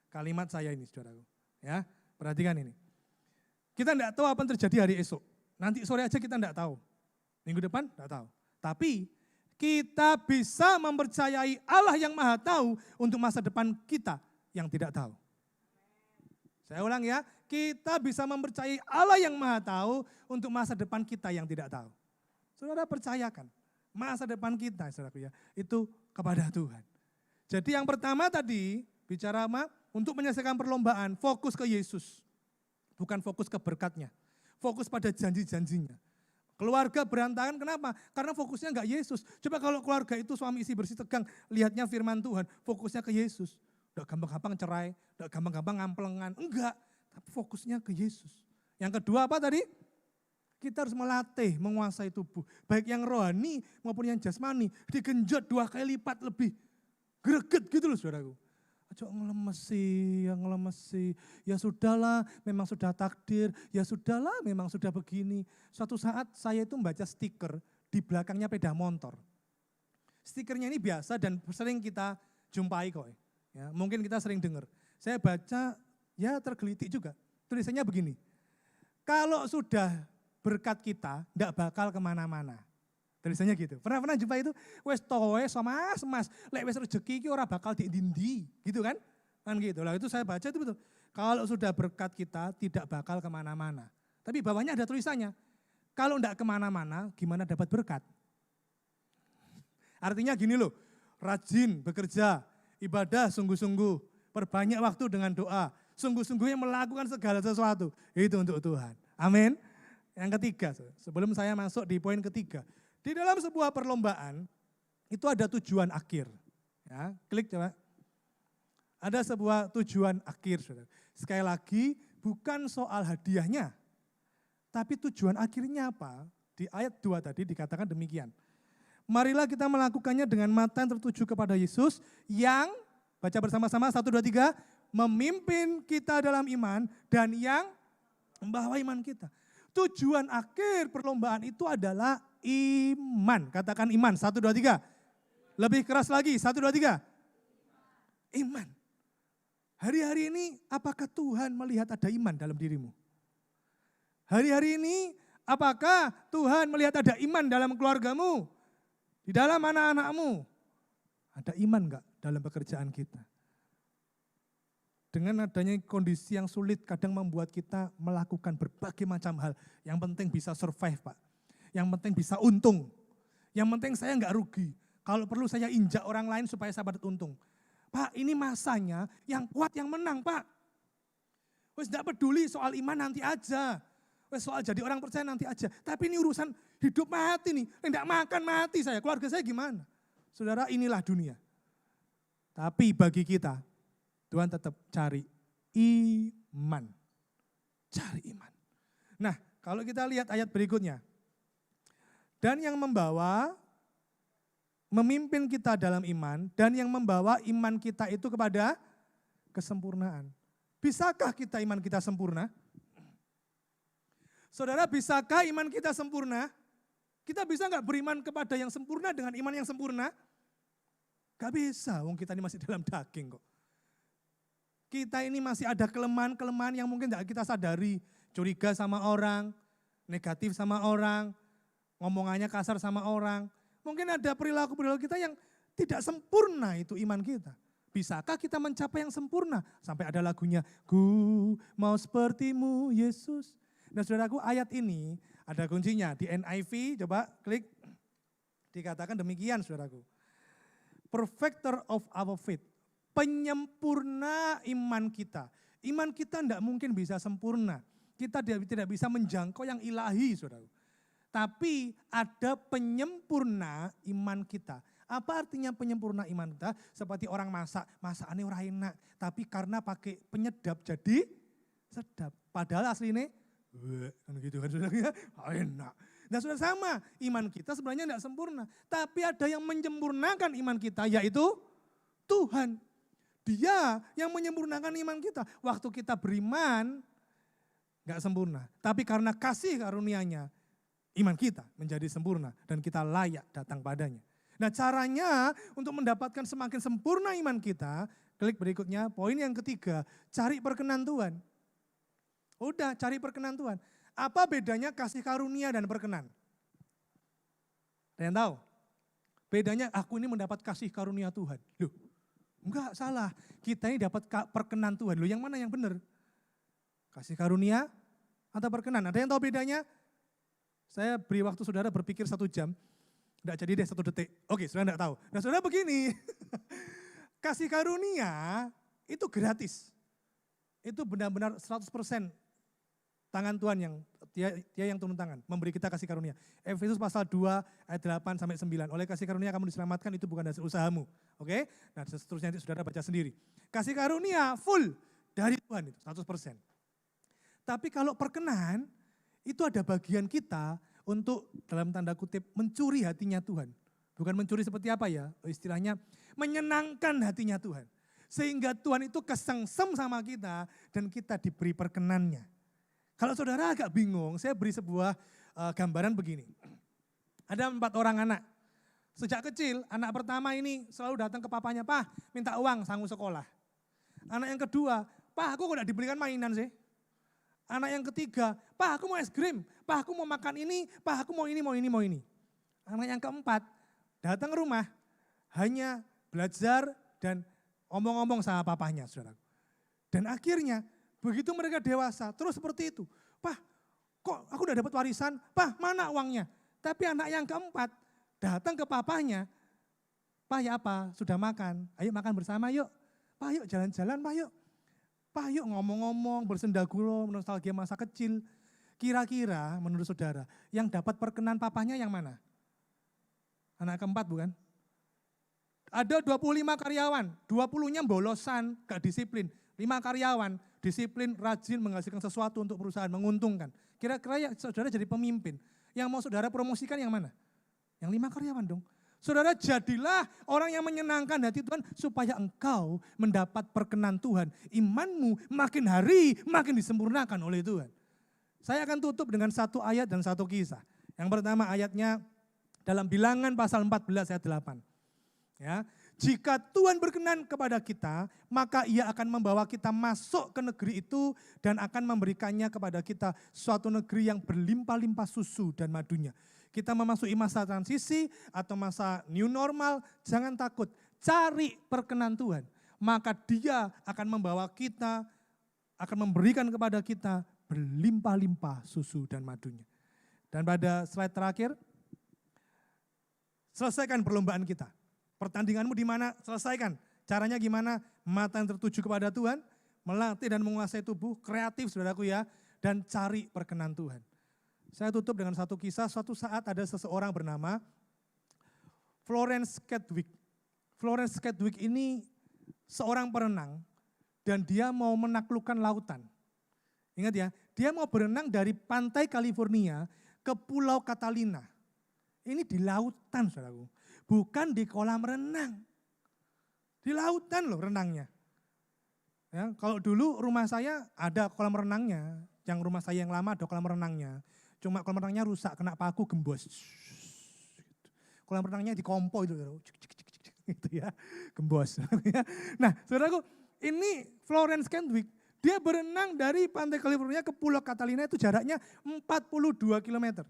S3: kalimat saya ini saudaraku. Ya, perhatikan ini. Kita tidak tahu apa yang terjadi hari esok. Nanti sore aja kita tidak tahu. Minggu depan tidak tahu. Tapi kita bisa mempercayai Allah yang Maha Tahu untuk masa depan kita yang tidak tahu. Saya ulang ya, kita bisa mempercayai Allah yang Maha Tahu untuk masa depan kita yang tidak tahu. Saudara percayakan masa depan kita saudaraku ya, itu kepada Tuhan. Jadi yang pertama tadi bicara apa? Untuk menyelesaikan perlombaan, fokus ke Yesus. Bukan fokus ke berkatnya, fokus pada janji-janjinya. Keluarga berantakan kenapa? Karena fokusnya enggak Yesus. Coba kalau keluarga itu suami istri bersih tegang, lihatnya firman Tuhan, fokusnya ke Yesus. Enggak gampang-gampang cerai, enggak gampang-gampang ngamplengan, enggak. Tapi fokusnya ke Yesus. Yang kedua apa tadi? Kita harus melatih, menguasai tubuh. Baik yang rohani maupun yang jasmani, digenjot 2 kali lipat lebih. Greget gitu loh saudaraku. Ojo ngelemesi. Ya sudahlah, memang sudah takdir. Ya sudahlah, memang sudah begini. Suatu saat saya itu membaca stiker di belakangnya sepeda motor. Stikernya ini biasa dan sering kita jumpai kok. Ya, mungkin kita sering dengar. Saya baca, ya tergelitik juga. Tulisannya begini, kalau sudah berkat kita, tidak bakal kemana-mana. Tulisannya gitu. Pernah jumpa itu? Wes towe sama mas, lek wes rezeki ki ora bakal diindi, gitu kan? Kan gitu. Lah itu saya baca itu betul. Kalau sudah berkat kita tidak bakal kemana-mana. Tapi bawahnya ada tulisannya. Kalau tidak kemana-mana, gimana dapat berkat? Artinya gini loh, rajin bekerja, ibadah sungguh-sungguh, perbanyak waktu dengan doa, sungguh-sungguhnya melakukan segala sesuatu. Itu untuk Tuhan. Amin. Yang ketiga, sebelum saya masuk di poin ketiga. Di dalam sebuah perlombaan, itu ada tujuan akhir. Ya, klik coba. Ada sebuah tujuan akhir, saudara. Sekali lagi, bukan soal hadiahnya. Tapi tujuan akhirnya apa? Di ayat 2 tadi dikatakan demikian. Marilah kita melakukannya dengan mata yang tertuju kepada Yesus yang, baca bersama-sama 1, 2, 3, memimpin kita dalam iman dan yang membawa iman kita. Tujuan akhir perlombaan itu adalah iman. Katakan iman, 1, 2, 3. Lebih keras lagi, 1, 2, 3. Iman. Hari-hari ini apakah Tuhan melihat ada iman dalam dirimu? Hari-hari ini apakah Tuhan melihat ada iman dalam keluargamu? Di dalam anak-anakmu? Ada iman enggak dalam pekerjaan kita? Dengan adanya kondisi yang sulit kadang membuat kita melakukan berbagai macam hal. Yang penting bisa survive, Pak. Yang penting bisa untung. Yang penting saya enggak rugi. Kalau perlu saya injak orang lain supaya saya dapat untung. Pak, ini masanya yang kuat yang menang, Pak. Wes enggak peduli soal iman nanti aja. Wes soal jadi orang percaya nanti aja. Tapi ini urusan hidup mati nih. Enggak makan mati saya, keluarga saya gimana? Saudara, inilah dunia. Tapi bagi kita, Tuhan tetap cari iman. Cari iman. Nah, kalau kita lihat ayat berikutnya. Dan yang memimpin kita dalam iman, dan yang membawa iman kita itu kepada kesempurnaan. Bisakah kita iman kita sempurna? Saudara, bisakah iman kita sempurna? Kita bisa nggak beriman kepada yang sempurna dengan iman yang sempurna? Gak bisa, wong kita ini masih dalam daging kok. Kita ini masih ada kelemahan-kelemahan yang mungkin tidak kita sadari. Curiga sama orang, negatif sama orang, ngomongannya kasar sama orang. Mungkin ada perilaku-perilaku kita yang tidak sempurna itu iman kita. Bisakah kita mencapai yang sempurna? Sampai ada lagunya, ku mau sepertimu Yesus. Nah saudaraku, ayat ini ada kuncinya. Di NIV, coba klik. Dikatakan demikian saudaraku. Perfecter of our faith. Penyempurna iman kita. Iman kita tidak mungkin bisa sempurna. Kita tidak bisa menjangkau yang ilahi saudaraku. Tapi ada penyempurna iman kita. Apa artinya penyempurna iman kita? Seperti orang masakannya ora enak. Tapi karena pakai penyedap jadi sedap. Padahal aslinya kan gitu kan saudara, enak. Nah sudah sama, iman kita sebenarnya tidak sempurna. Tapi ada yang menyempurnakan iman kita, yaitu Tuhan. Dia yang menyempurnakan iman kita. Waktu kita beriman, gak sempurna. Tapi karena kasih karunia-Nya, iman kita menjadi sempurna. Dan kita layak datang padanya. Nah caranya untuk mendapatkan semakin sempurna iman kita, klik berikutnya, poin yang ketiga, cari perkenan Tuhan. Udah cari perkenan Tuhan. Apa bedanya kasih karunia dan perkenan? Ada yang tahu? Bedanya aku ini mendapat kasih karunia Tuhan. Loh, enggak salah. Kita ini dapat perkenan Tuhan. Loh yang mana yang benar? Kasih karunia atau perkenan? Ada yang tahu bedanya? Saya beri waktu saudara berpikir 1 jam. Enggak jadi deh 1 detik. Oke, saudara enggak tahu. Nah saudara begini. Kasih karunia itu gratis. Itu benar-benar 100% tangan Tuhan yang dia yang turun tangan, memberi kita kasih karunia. Efesus pasal 2 ayat 8 sampai 9. Oleh kasih karunia kamu diselamatkan, itu bukan hasil usahamu. Oke? Nah, seterusnya nanti saudara baca sendiri. Kasih karunia full dari Tuhan itu 100%. Tapi kalau perkenan itu ada bagian kita untuk dalam tanda kutip mencuri hatinya Tuhan. Bukan mencuri seperti apa ya? Istilahnya menyenangkan hatinya Tuhan. Sehingga Tuhan itu kesengsem sama kita dan kita diberi perkenannya. Kalau saudara agak bingung, saya beri sebuah gambaran begini. Ada 4 orang anak. Sejak kecil, anak pertama ini selalu datang ke papanya, "Pak, minta uang sanggup sekolah." Anak yang kedua, "Pak, aku kok tidak dibelikan mainan sih?" Anak yang ketiga, "Pak, aku mau es krim. Pak, aku mau makan ini. Pak, aku mau ini, mau ini, mau ini." Anak yang keempat, datang ke rumah, hanya belajar dan omong-omong sama papanya, saudara. Dan akhirnya, begitu mereka dewasa, terus seperti itu. "Pak, kok aku udah dapat warisan? Pak, mana uangnya?" Tapi anak yang keempat, datang ke papanya, "Pak, ya apa? Sudah makan? Ayo makan bersama yuk. Pak, yuk jalan-jalan, Pak, yuk. Pak, yuk ngomong-ngomong, bersendaguro, nostalgia masa kecil." Kira-kira menurut saudara, yang dapat perkenan papanya yang mana? Anak keempat bukan? Ada 25 karyawan, 20-nya bolosan, gak disiplin. 5 karyawan, disiplin, rajin, menghasilkan sesuatu untuk perusahaan, menguntungkan. Kira-kira ya saudara jadi pemimpin, yang mau saudara promosikan yang mana? Yang 5 karyawan dong. Saudara, jadilah orang yang menyenangkan hati Tuhan supaya engkau mendapat perkenan Tuhan. Imanmu makin hari makin disempurnakan oleh Tuhan. Saya akan tutup dengan 1 ayat dan 1 kisah. Yang pertama ayatnya dalam Bilangan pasal 14 ayat 8. Ya, jika Tuhan berkenan kepada kita, maka Ia akan membawa kita masuk ke negeri itu dan akan memberikannya kepada kita suatu negeri yang berlimpah-limpah susu dan madunya. Kita memasuki masa transisi atau masa new normal, jangan takut, cari perkenan Tuhan. Maka Dia akan membawa kita, akan memberikan kepada kita berlimpah-limpah susu dan madunya. Dan pada slide terakhir, selesaikan perlombaan kita. Pertandinganmu di mana? Selesaikan. Caranya gimana? Mata yang tertuju kepada Tuhan, melatih dan menguasai tubuh, kreatif saudaraku ya, dan cari perkenan Tuhan. Saya tutup dengan 1 kisah. Suatu saat ada seseorang bernama Florence Chadwick. Florence Chadwick ini seorang perenang dan dia mau menaklukkan lautan. Ingat ya, dia mau berenang dari pantai California ke Pulau Catalina. Ini di lautan saudaraku. Bukan di kolam renang. Di lautan loh renangnya. Ya, kalau dulu rumah saya ada kolam renangnya. Yang rumah saya yang lama ada kolam renangnya. Cuma kolam renangnya rusak, kena paku gembos. Kolam renangnya dikompo itu. Gitu ya, gembos. Nah saudaraku, ini Florence Chadwick. Dia berenang dari pantai California ke Pulau Catalina itu jaraknya 42 km.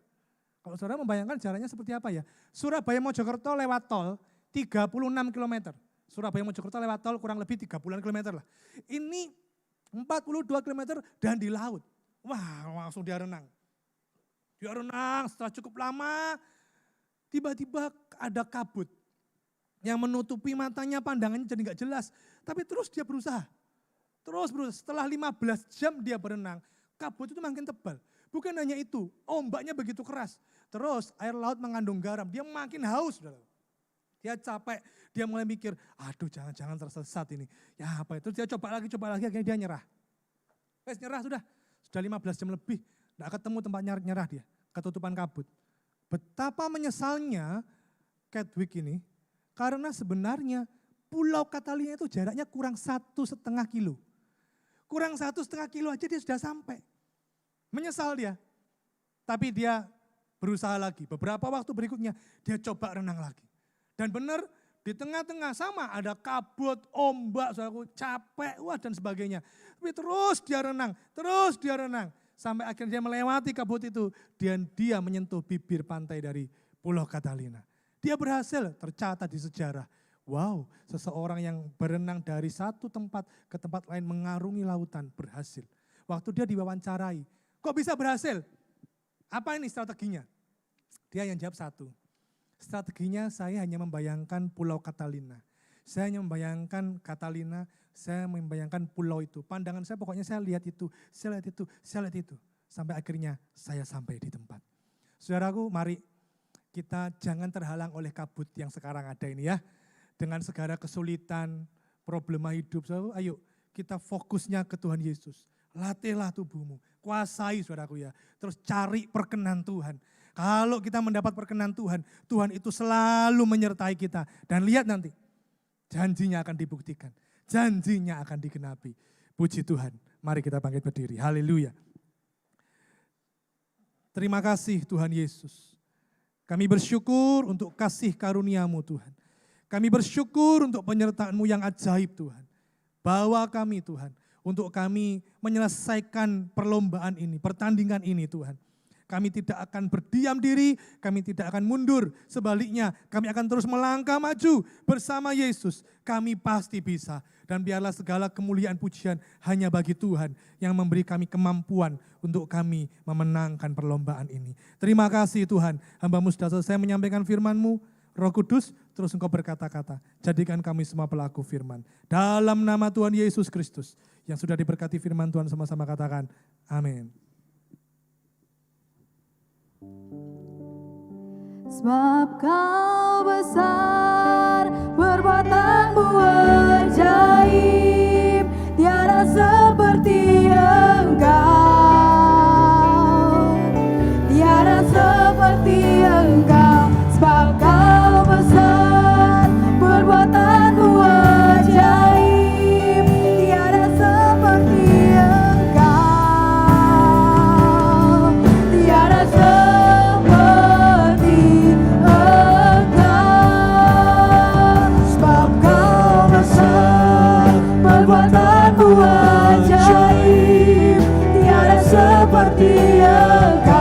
S3: Kalau saudara membayangkan jaraknya seperti apa ya? Surabaya Mojokerto lewat tol 36 km. Surabaya Mojokerto lewat tol kurang lebih 30 km lah. Ini 42 km dan di laut. Wah, langsung dia renang. Dia renang setelah cukup lama, tiba-tiba ada kabut yang menutupi matanya, pandangannya jadi gak jelas. Tapi terus dia berusaha. Terus setelah 15 jam dia berenang, kabut itu makin tebal. Bukan hanya itu, ombaknya begitu keras. Terus air laut mengandung garam, dia makin haus. Dia capek, dia mulai mikir, aduh jangan-jangan tersesat ini. Ya apa itu, dia coba lagi, akhirnya dia nyerah. Nyerah sudah 15 jam lebih, tidak ketemu tempat nyerah dia, ketutupan kabut. Betapa menyesalnya Chadwick ini, karena sebenarnya Pulau Catalina itu jaraknya kurang 1,5 kilo. Kurang 1,5 kilo aja dia sudah sampai. Menyesal dia, tapi dia berusaha lagi. Beberapa waktu berikutnya dia coba renang lagi. Dan benar di tengah-tengah sama ada kabut, ombak, saudaraku capek, wah dan sebagainya. Tapi terus dia renang. Sampai akhirnya dia melewati kabut itu dan dia menyentuh bibir pantai dari Pulau Catalina. Dia berhasil tercatat di sejarah. Wow, seseorang yang berenang dari satu tempat ke tempat lain mengarungi lautan berhasil. Waktu dia diwawancarai, kok bisa berhasil? Apa ini strateginya? Dia yang jawab satu. Strateginya saya hanya membayangkan Pulau Catalina. Saya hanya membayangkan Catalina, saya membayangkan pulau itu. Pandangan saya pokoknya saya lihat itu. Sampai akhirnya saya sampai di tempat. Saudaraku, mari kita jangan terhalang oleh kabut yang sekarang ada ini ya. Dengan segala kesulitan, problema hidup, saudaraku, ayo kita fokusnya ke Tuhan Yesus. Latihlah tubuhmu, kuasai saudaraku ya. Terus cari perkenan Tuhan. Kalau kita mendapat perkenan Tuhan, Tuhan itu selalu menyertai kita. Dan lihat nanti, janjinya akan dibuktikan. janjinya akan digenapi. Puji Tuhan, mari kita bangkit berdiri. Haleluya. Terima kasih Tuhan Yesus. Kami bersyukur untuk kasih karunia-Mu Tuhan. Kami bersyukur untuk penyertaan-Mu yang ajaib Tuhan. Bawa kami Tuhan, untuk kami menyelesaikan perlombaan ini, pertandingan ini Tuhan. Kami tidak akan berdiam diri, kami tidak akan mundur. Sebaliknya kami akan terus melangkah maju bersama Yesus. Kami pasti bisa. Dan biarlah segala kemuliaan pujian hanya bagi Tuhan yang memberi kami kemampuan untuk kami memenangkan perlombaan ini. Terima kasih Tuhan, hamba-Mu sudah selesai menyampaikan firman-Mu. Roh Kudus terus Engkau berkata-kata, jadikan kami semua pelaku firman. Dalam nama Tuhan Yesus Kristus yang sudah diberkati firman Tuhan, sama-sama katakan amin.
S1: Sebab Kau besar, perbuatan-Mu ajaib, tiada seperti Engkau, tiada seperti Engkau. Sebab Kau besar, perbuatan-Mu ajaib, tiada seperti Engkau, tiada seperti Engkau. Sebab Kau besar, perbuatan-Mu ajaib, tiada seperti Engkau,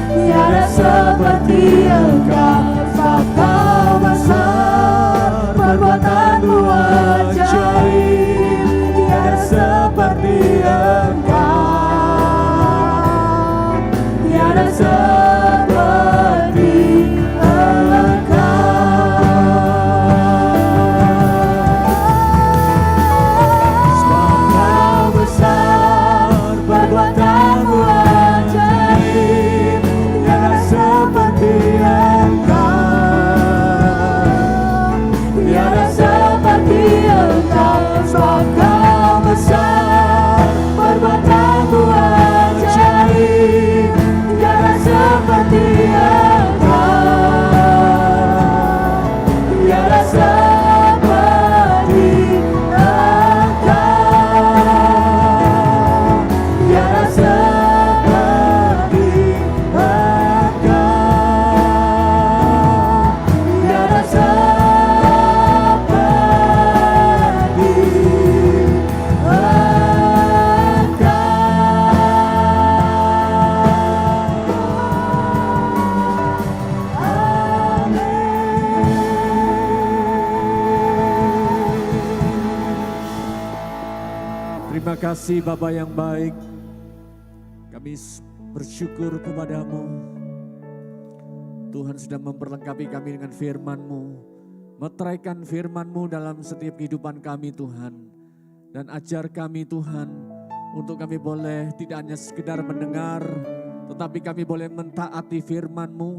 S1: tiada seperti Engkau. Sebab Kau besar, perbuatan-Mu ajaib, tiada seperti Engkau, tiada seperti Engkau. Sebab Kau besar, perbuatan-Mu ajaib, tiada seperti Engkau, tiada seperti Engkau. Sebab Kau besar, perbuatan-Mu ajaib, tiada seperti Engkau, tiada seperti Engkau, tiada seperti Engkau, tiada
S4: Terima kasih Bapa yang baik. Kami bersyukur kepada-Mu. Tuhan sudah memperlengkapi kami dengan firman-Mu. Meteraikan firman-Mu dalam setiap kehidupan kami Tuhan. Dan ajar kami Tuhan, untuk kami boleh tidak hanya sekedar mendengar, tetapi kami boleh mentaati firman-Mu.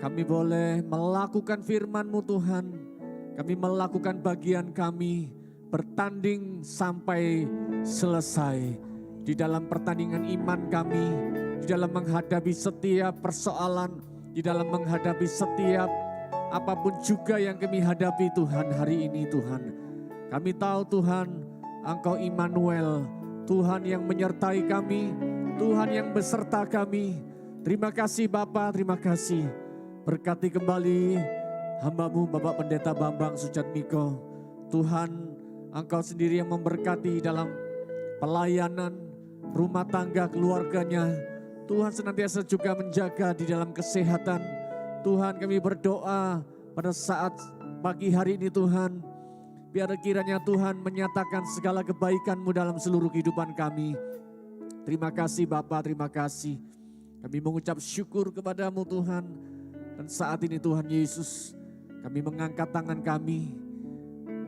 S4: Kami boleh melakukan firman-Mu Tuhan. Kami melakukan bagian kami, bertanding sampai selesai. Di dalam pertandingan iman kami, di dalam menghadapi setiap persoalan, di dalam menghadapi setiap apapun juga yang kami hadapi Tuhan hari ini Tuhan. Kami tahu Tuhan, Engkau Immanuel, Tuhan yang menyertai kami, Tuhan yang beserta kami. Terima kasih Bapa, terima kasih. Berkati kembali hamba-Mu Bapak Pendeta Bambang Sujatmiko. Tuhan, Engkau sendiri yang memberkati dalam pelayanan, rumah tangga keluarganya. Tuhan senantiasa juga menjaga di dalam kesehatan. Tuhan, kami berdoa pada saat pagi hari ini Tuhan, biar kiranya Tuhan menyatakan segala kebaikan-Mu dalam seluruh kehidupan kami. Terima kasih Bapa, terima kasih. Kami mengucap syukur kepada-Mu Tuhan. Dan saat ini Tuhan Yesus, kami mengangkat tangan kami.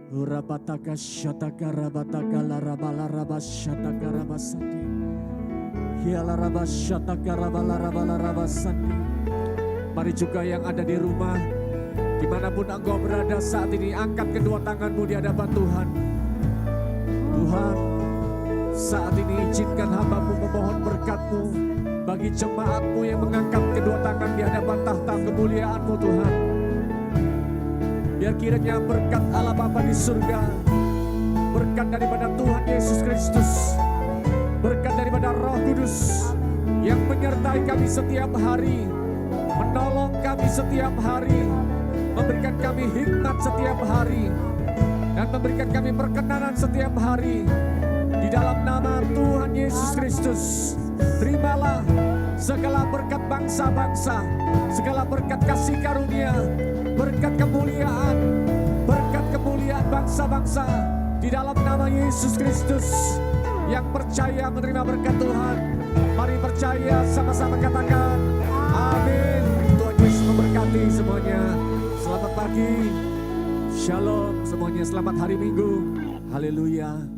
S4: Urabataka syataka rabataka larabala rabashataka rabasati. Hiala rabashataka rabala rabala rabasati. Mari juga yang ada di rumah, dimanapun engkau berada saat ini, angkat kedua tanganmu di hadapan Tuhan. Tuhan, saat ini izinkan hamba-Mu memohon berkat-Mu bagi jemaat-Mu yang mengangkat kedua tangan di hadapan tahta kemuliaan-Mu Tuhan. Biar kiranya berkat Allah Bapa di surga, berkat daripada Tuhan Yesus Kristus, berkat daripada Roh Kudus yang menyertai kami setiap hari, menolong kami setiap hari, memberikan kami hikmat setiap hari, dan memberikan kami perkenanan setiap hari. Di dalam nama Tuhan Yesus Kristus, terimalah segala berkat bangsa-bangsa, segala berkat kasih karunia, berkat kemuliaan bangsa-bangsa. Di dalam nama Yesus Kristus, yang percaya menerima berkat Tuhan, mari percaya sama-sama katakan amin. Tuhan Yesus memberkati semuanya. Selamat pagi, shalom semuanya, selamat hari Minggu, haleluya.